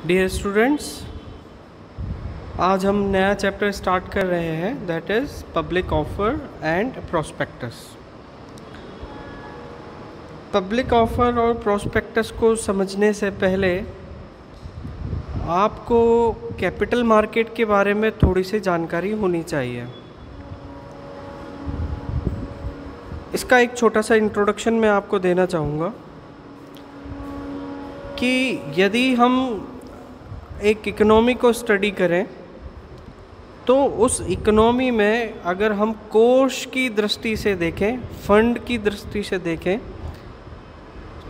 Dear students, आज हम नया चैप्टर स्टार्ट कर रहे हैं, that is public offer and prospectus. Public offer और प्रोस्पेक्टस को समझने से पहले आपको कैपिटल मार्केट के बारे में थोड़ी सी जानकारी होनी चाहिए। इसका एक छोटा सा इंट्रोडक्शन मैं आपको देना चाहूँगा कि यदि हम एक इकोनॉमी को स्टडी करें तो उस इकोनॉमी में अगर हम कोष की दृष्टि से देखें, फंड की दृष्टि से देखें,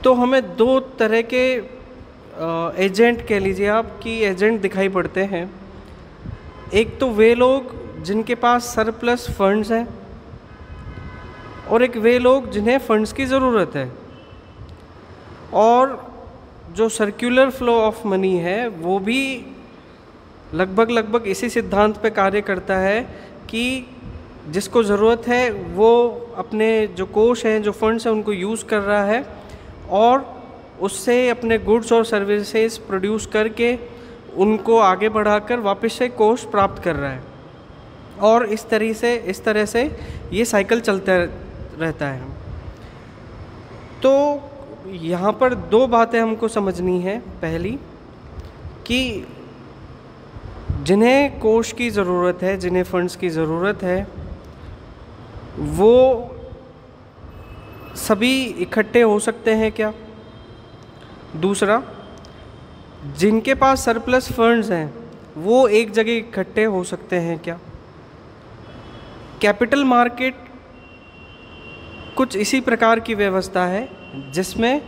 तो हमें दो तरह के एजेंट कह लीजिए आप कि एजेंट दिखाई पड़ते हैं। एक तो वे लोग जिनके पास सरप्लस फंड्स हैं और एक वे लोग जिन्हें फंड्स की ज़रूरत है। और जो सर्कुलर फ्लो ऑफ मनी है वो भी लगभग इसी सिद्धांत पे कार्य करता है कि जिसको ज़रूरत है वो अपने जो कोष हैं, जो फंड्स हैं, उनको यूज़ कर रहा है और उससे अपने गुड्स और सर्विसेज प्रोड्यूस करके उनको आगे बढ़ाकर वापस से कोष प्राप्त कर रहा है। और इस तरह से ये साइकिल चलता रहता है। तो यहाँ पर दो बातें हमको समझनी है। पहली कि जिन्हें कोष की ज़रूरत है, जिन्हें फंड्स की ज़रूरत है, वो सभी इकट्ठे हो सकते हैं क्या? दूसरा, जिनके पास सरप्लस फंड्स हैं वो एक जगह इकट्ठे हो सकते हैं क्या? कैपिटल मार्केट कुछ इसी प्रकार की व्यवस्था है जिसमें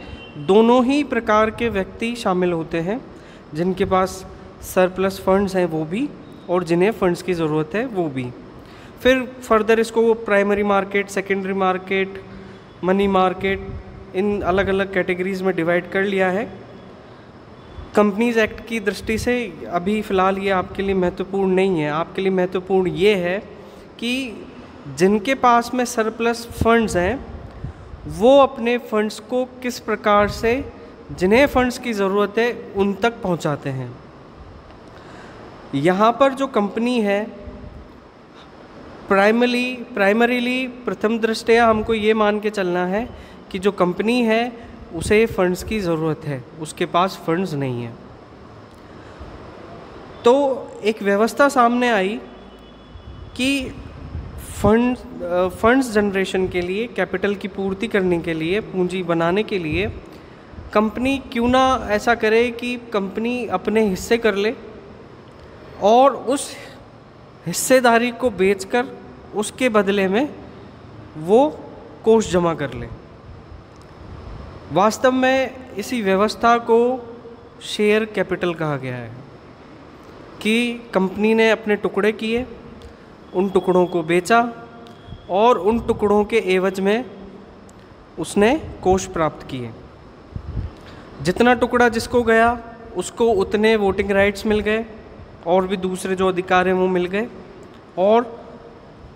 दोनों ही प्रकार के व्यक्ति शामिल होते हैं, जिनके पास सरप्लस फंड्स हैं वो भी और जिन्हें फंड्स की ज़रूरत है वो भी। फिर फर्दर इसको primary market, secondary market, money market, इन अलग अलग कैटेगरीज़ में डिवाइड कर लिया है। कंपनीज एक्ट की दृष्टि से अभी फ़िलहाल ये आपके लिए महत्वपूर्ण नहीं है। आपके लिए महत्वपूर्ण ये है कि जिनके पास में सरप्लस फंड्स हैं वो अपने फंड्स को किस प्रकार से जिन्हें फंड्स की ज़रूरत है उन तक पहुंचाते हैं। यहाँ पर जो कंपनी है प्राइमरीली प्रथम दृष्टया हमको ये मान के चलना है कि जो कंपनी है उसे फंड्स की ज़रूरत है, उसके पास फंड्स नहीं है। तो एक व्यवस्था सामने आई कि फंड्स जनरेशन के लिए, कैपिटल की पूर्ति करने के लिए, पूंजी बनाने के लिए कंपनी क्यों ना ऐसा करे कि कंपनी अपने हिस्से कर ले और उस हिस्सेदारी को बेचकर उसके बदले में वो कोष जमा कर ले। वास्तव में इसी व्यवस्था को शेयर कैपिटल कहा गया है कि कंपनी ने अपने टुकड़े किए, उन टुकड़ों को बेचा और उन टुकड़ों के एवज में उसने कोष प्राप्त किए। जितना टुकड़ा जिसको गया उसको उतने वोटिंग राइट्स मिल गए और भी दूसरे जो अधिकार हैं वो मिल गए और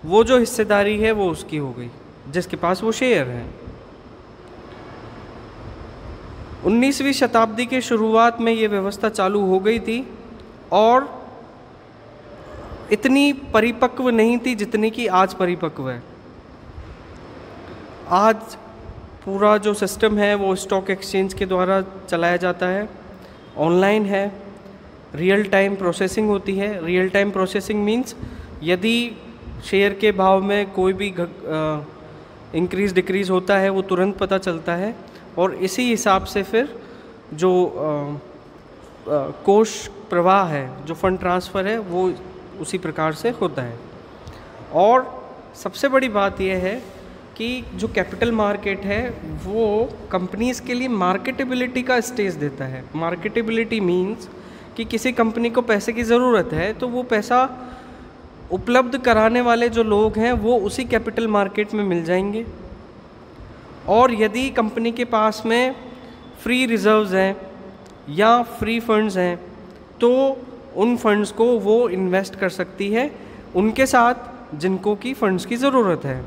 वो जो हिस्सेदारी है वो उसकी हो गई जिसके पास वो शेयर हैं। 19वीं शताब्दी के शुरुआत में ये व्यवस्था चालू हो गई थी और इतनी परिपक्व नहीं थी जितनी कि आज परिपक्व है। आज पूरा जो सिस्टम है वो स्टॉक एक्सचेंज के द्वारा चलाया जाता है, ऑनलाइन है, रियल टाइम प्रोसेसिंग होती है। रियल टाइम प्रोसेसिंग मीन्स यदि शेयर के भाव में कोई भी इंक्रीज़ डिक्रीज़ होता है वो तुरंत पता चलता है और इसी हिसाब से फिर जो कोष प्रवाह है, जो फंड ट्रांसफ़र है, वो उसी प्रकार से होता है। और सबसे बड़ी बात यह है कि जो कैपिटल मार्केट है वो कंपनीज़ के लिए मार्केटेबिलिटी का स्टेज देता है। मार्केटेबिलिटी मीन्स कि किसी कंपनी को पैसे की ज़रूरत है तो वो पैसा उपलब्ध कराने वाले जो लोग हैं वो उसी कैपिटल मार्केट में मिल जाएंगे। और यदि कंपनी के पास में फ्री रिजर्व्स हैं या फ्री फंड्स हैं तो उन फंड्स को वो इन्वेस्ट कर सकती है उनके साथ जिनको की फंड्स की ज़रूरत है।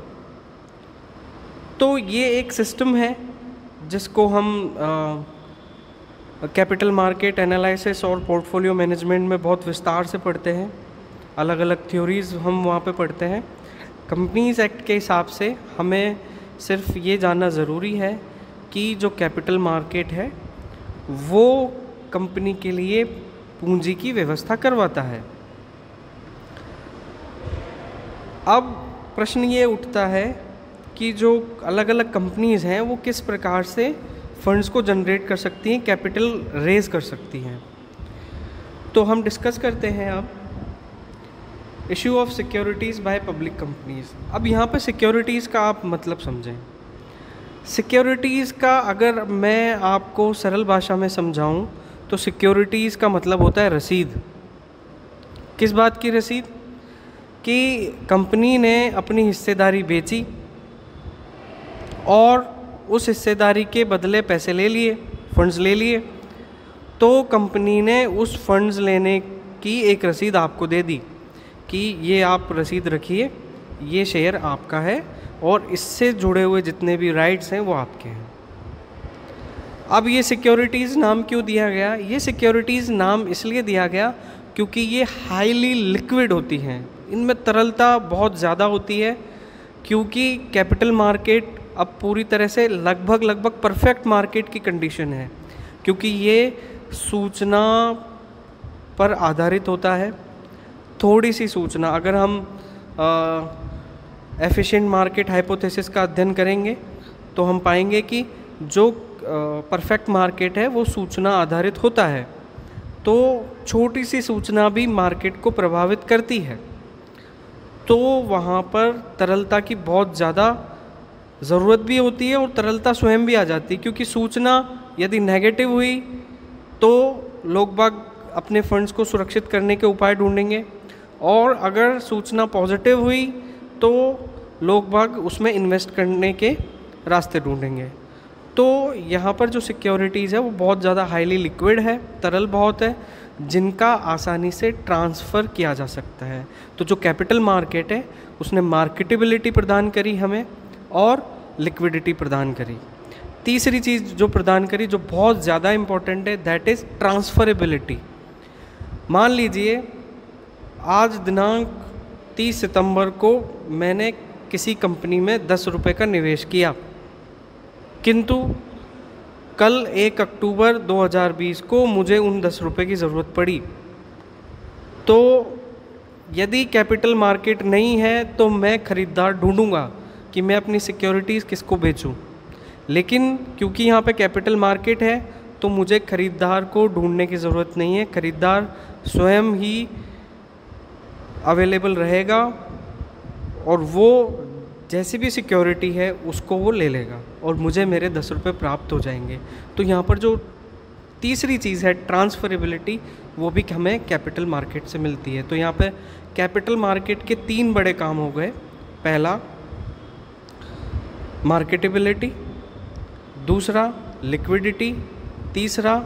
तो ये एक सिस्टम है जिसको हम कैपिटल मार्केट एनालिसिस और पोर्टफोलियो मैनेजमेंट में बहुत विस्तार से पढ़ते हैं, अलग अलग थ्योरीज हम वहाँ पे पढ़ते हैं। कंपनीज़ एक्ट के हिसाब से हमें सिर्फ ये जानना ज़रूरी है कि जो कैपिटल मार्केट है वो कंपनी के लिए पूंजी की व्यवस्था करवाता है। अब प्रश्न ये उठता है कि जो अलग अलग कंपनीज़ हैं वो किस प्रकार से फंड्स को जनरेट कर सकती हैं, कैपिटल रेज कर सकती हैं। तो हम डिस्कस करते हैं अब issue of securities by public companies. अब यहाँ पे सिक्योरिटीज़ का आप मतलब समझें। सिक्योरिटीज़ का अगर मैं आपको सरल भाषा में समझाऊं तो सिक्योरिटीज़ का मतलब होता है रसीद। किस बात की रसीद? कि कंपनी ने अपनी हिस्सेदारी बेची और उस हिस्सेदारी के बदले पैसे ले लिए, फंड्स ले लिए, तो कंपनी ने उस फंड्स लेने की एक रसीद आपको दे दी कि ये आप रसीद रखिए, ये शेयर आपका है और इससे जुड़े हुए जितने भी राइट्स हैं वो आपके हैं। अब ये सिक्योरिटीज़ नाम क्यों दिया गया? ये सिक्योरिटीज़ नाम इसलिए दिया गया क्योंकि ये हाईली लिक्विड होती हैं, इनमें तरलता बहुत ज़्यादा होती है। क्योंकि कैपिटल मार्केट अब पूरी तरह से लगभग परफेक्ट मार्केट की कंडीशन है, क्योंकि ये सूचना पर आधारित होता है। थोड़ी सी सूचना, अगर हम एफिशिएंट मार्केट हाइपोथेसिस का अध्ययन करेंगे तो हम पाएंगे कि जो परफेक्ट मार्केट है वो सूचना आधारित होता है, तो छोटी सी सूचना भी मार्केट को प्रभावित करती है। तो वहाँ पर तरलता की बहुत ज़्यादा ज़रूरत भी होती है और तरलता स्वयं भी आ जाती है, क्योंकि सूचना यदि नेगेटिव हुई तो लोग बाग अपने फंड्स को सुरक्षित करने के उपाय ढूंढेंगे, और अगर सूचना पॉजिटिव हुई तो लोग बाग उसमें इन्वेस्ट करने के रास्ते ढूंढेंगे। तो यहाँ पर जो सिक्योरिटीज़ है वो बहुत ज़्यादा हाईली लिक्विड है, तरल बहुत है, जिनका आसानी से ट्रांसफ़र किया जा सकता है। तो जो कैपिटल मार्केट है उसने मार्केटेबिलिटी प्रदान करी हमें और लिक्विडिटी प्रदान करी। तीसरी चीज़ जो प्रदान करी, जो बहुत ज़्यादा इम्पोर्टेंट है, दैट इज़ ट्रांसफरेबिलिटी। मान लीजिए आज दिनांक 30 सितंबर को मैंने किसी कंपनी में 10 रुपये का निवेश किया, किंतु कल 1 अक्टूबर 2020 को मुझे उन 10 रुपये की ज़रूरत पड़ी। तो यदि कैपिटल मार्केट नहीं है तो मैं ख़रीदार ढूंढूंगा कि मैं अपनी सिक्योरिटीज़ किसको बेचूं। लेकिन क्योंकि यहाँ पे कैपिटल मार्केट है तो मुझे ख़रीदार को ढूंढने की ज़रूरत नहीं है, ख़रीदार स्वयं ही अवेलेबल रहेगा और वो जैसी भी सिक्योरिटी है उसको वो ले लेगा और मुझे मेरे 10 रुपये प्राप्त हो जाएंगे। तो यहाँ पर जो तीसरी चीज़ है ट्रांसफरेबिलिटी, वो भी हमें कैपिटल मार्केट से मिलती है। तो यहाँ पे कैपिटल मार्केट के 3 बड़े काम हो गए। पहला मार्केटेबिलिटी, दूसरा लिक्विडिटी, तीसरा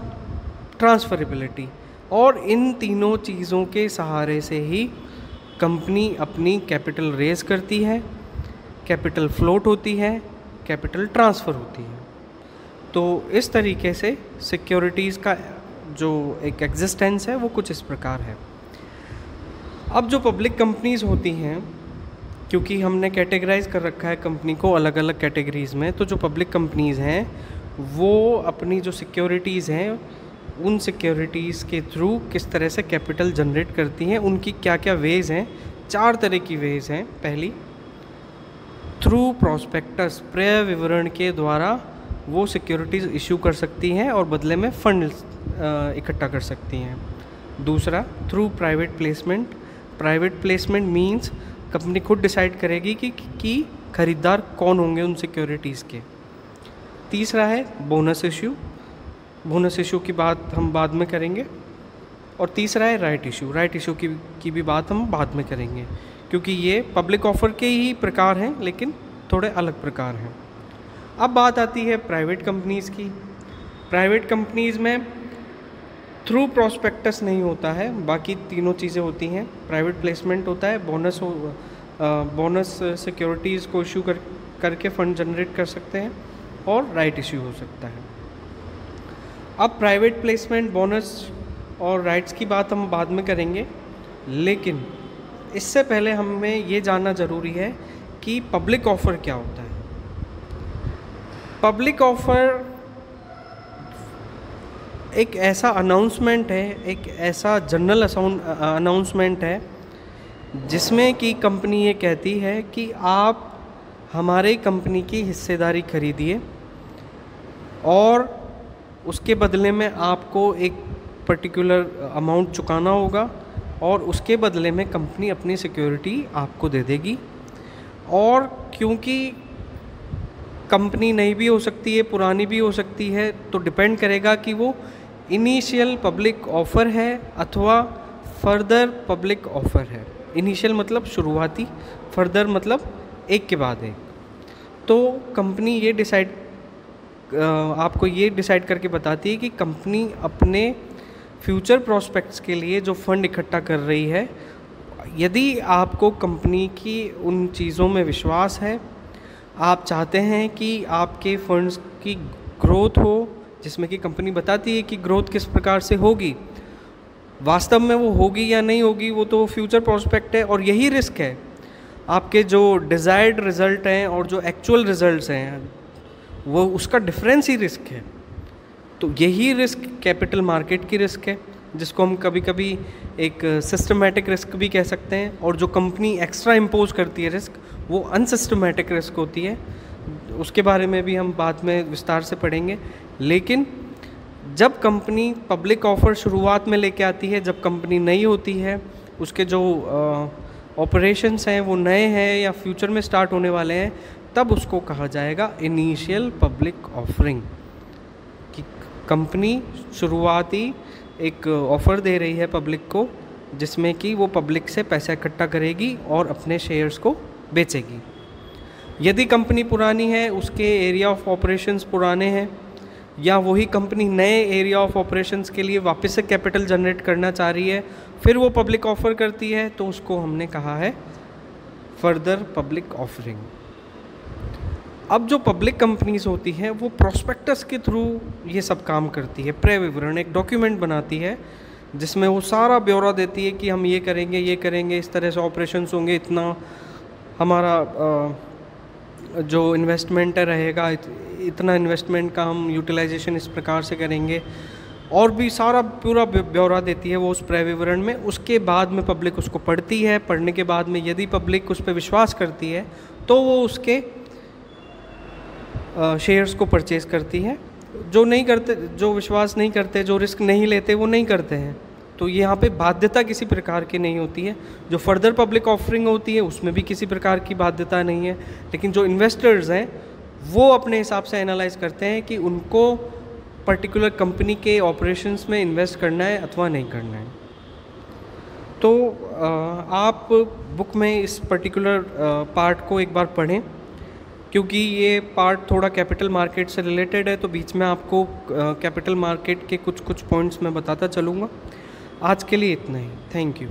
ट्रांसफरेबिलिटी। और इन तीनों चीज़ों के सहारे से ही कंपनी अपनी कैपिटल रेज करती है, कैपिटल फ्लोट होती है, कैपिटल ट्रांसफ़र होती है। तो इस तरीके से सिक्योरिटीज़ का जो एक एग्जिस्टेंस है वो कुछ इस प्रकार है। अब जो पब्लिक कंपनीज़ होती हैं, क्योंकि हमने कैटेगराइज कर रखा है कंपनी को अलग अलग कैटेगरीज़ में, तो जो पब्लिक कंपनीज़ हैं वो अपनी जो सिक्योरिटीज़ हैं उन सिक्योरिटीज़ के थ्रू किस तरह से कैपिटल जनरेट करती हैं, उनकी क्या क्या वेज़ हैं। 4 तरह की वेज़ हैं। पहली, थ्रू प्रॉस्पेक्टस, क्रय विवरण के द्वारा वो सिक्योरिटीज़ इशू कर सकती हैं और बदले में फंड इकट्ठा कर सकती हैं। दूसरा, through private placement. Private placement means company खुद डिसाइड करेगी कि खरीदार कौन होंगे उन सिक्योरिटीज़ के। तीसरा है बोनस इशू। बोनस इशू की बात हम बाद में करेंगे। और तीसरा है राइट इशू। राइट इशू की भी बात हम बाद में करेंगे, क्योंकि ये पब्लिक ऑफर के ही प्रकार हैं लेकिन थोड़े अलग प्रकार हैं। अब बात आती है प्राइवेट कंपनीज़ की। प्राइवेट कंपनीज़ में थ्रू प्रॉस्पेक्टस नहीं होता है, बाकी तीनों चीज़ें होती हैं। प्राइवेट प्लेसमेंट होता है, बोनस सिक्योरिटीज़ को इशू करके फ़ंड जनरेट कर सकते हैं, और राइट इशू हो सकता है। अब प्राइवेट प्लेसमेंट, बोनस और राइट्स की बात हम बाद में करेंगे, लेकिन इससे पहले हमें ये जानना ज़रूरी है कि पब्लिक ऑफ़र क्या होता है। पब्लिक ऑफ़र एक ऐसा अनाउंसमेंट है, एक ऐसा जनरल अनाउंसमेंट है जिसमें कि कंपनी ये कहती है कि आप हमारे कंपनी की हिस्सेदारी खरीदिए और उसके बदले में आपको एक पर्टिकुलर अमाउंट चुकाना होगा और उसके बदले में कंपनी अपनी सिक्योरिटी आपको दे देगी। और क्योंकि कंपनी नई भी हो सकती है, पुरानी भी हो सकती है, तो डिपेंड करेगा कि वो इनिशियल पब्लिक ऑफ़र है अथवा फर्दर पब्लिक ऑफ़र है। इनिशियल मतलब शुरुआती, फर्दर मतलब एक के बाद एक। तो कंपनी ये आपको ये डिसाइड करके बताती है कि कंपनी अपने फ्यूचर प्रॉस्पेक्ट्स के लिए जो फंड इकट्ठा कर रही है, यदि आपको कंपनी की उन चीज़ों में विश्वास है, आप चाहते हैं कि आपके फंड्स की ग्रोथ हो, जिसमें कि कंपनी बताती है कि ग्रोथ किस प्रकार से होगी, वास्तव में वो होगी या नहीं होगी वो तो फ्यूचर प्रॉस्पेक्ट है और यही रिस्क है। आपके जो डिज़ायर्ड रिज़ल्ट हैं और जो एक्चुअल रिज़ल्ट्स हैं वो उसका डिफरेंस ही रिस्क है। तो यही रिस्क कैपिटल मार्केट की रिस्क है, जिसको हम कभी कभी एक सिस्टमेटिक रिस्क भी कह सकते हैं। और जो कंपनी एक्स्ट्रा इम्पोज करती है रिस्क, वो अनसिस्टमेटिक रिस्क होती है। उसके बारे में भी हम बाद में विस्तार से पढ़ेंगे। लेकिन जब कंपनी पब्लिक ऑफ़र शुरुआत में लेके आती है, जब कंपनी नई होती है, उसके जो ऑपरेशंस हैं वो नए हैं या फ्यूचर में स्टार्ट होने वाले हैं, तब उसको कहा जाएगा इनिशियल पब्लिक ऑफरिंग। कि कंपनी शुरुआती एक ऑफ़र दे रही है पब्लिक को, जिसमें कि वो पब्लिक से पैसा इकट्ठा करेगी और अपने शेयर्स को बेचेगी। यदि कंपनी पुरानी है, उसके एरिया ऑफ ऑपरेशंस पुराने हैं, या वही कंपनी नए एरिया ऑफ ऑपरेशंस के लिए वापस से कैपिटल जनरेट करना चाह रही है, फिर वो पब्लिक ऑफ़र करती है, तो उसको हमने कहा है फर्दर पब्लिक ऑफरिंग। अब जो पब्लिक कंपनीज होती हैं वो प्रोस्पेक्टस के थ्रू ये सब काम करती है। क्रय विवरण एक डॉक्यूमेंट बनाती है जिसमें वो सारा ब्यौरा देती है कि हम ये करेंगे, इस तरह से ऑपरेशंस होंगे, इतना हमारा जो इन्वेस्टमेंट रहेगा, इतना इन्वेस्टमेंट का हम यूटिलाइजेशन इस प्रकार से करेंगे, और भी सारा पूरा ब्यौरा देती है वो उस क्रय विवरण में। उसके बाद में पब्लिक उसको पढ़ती है। पढ़ने के बाद में यदि पब्लिक उस पर विश्वास करती है तो वो उसके शेयर्स को परचेज़ करती है। जो नहीं करते, जो विश्वास नहीं करते, जो रिस्क नहीं लेते, वो नहीं करते हैं। तो यहाँ पे बाध्यता किसी प्रकार की नहीं होती है। जो फर्दर पब्लिक ऑफरिंग होती है उसमें भी किसी प्रकार की बाध्यता नहीं है। लेकिन जो इन्वेस्टर्स हैं वो अपने हिसाब से एनालाइज करते हैं कि उनको पर्टिकुलर कंपनी के ऑपरेशंस में इन्वेस्ट करना है अथवा नहीं करना है। तो आप बुक में इस पर्टिकुलर पार्ट को एक बार पढ़ें, क्योंकि ये पार्ट थोड़ा कैपिटल मार्केट से रिलेटेड है। तो बीच में आपको कैपिटल मार्केट के कुछ पॉइंट्स मैं बताता चलूँगा। आज के लिए इतना ही। Thank you.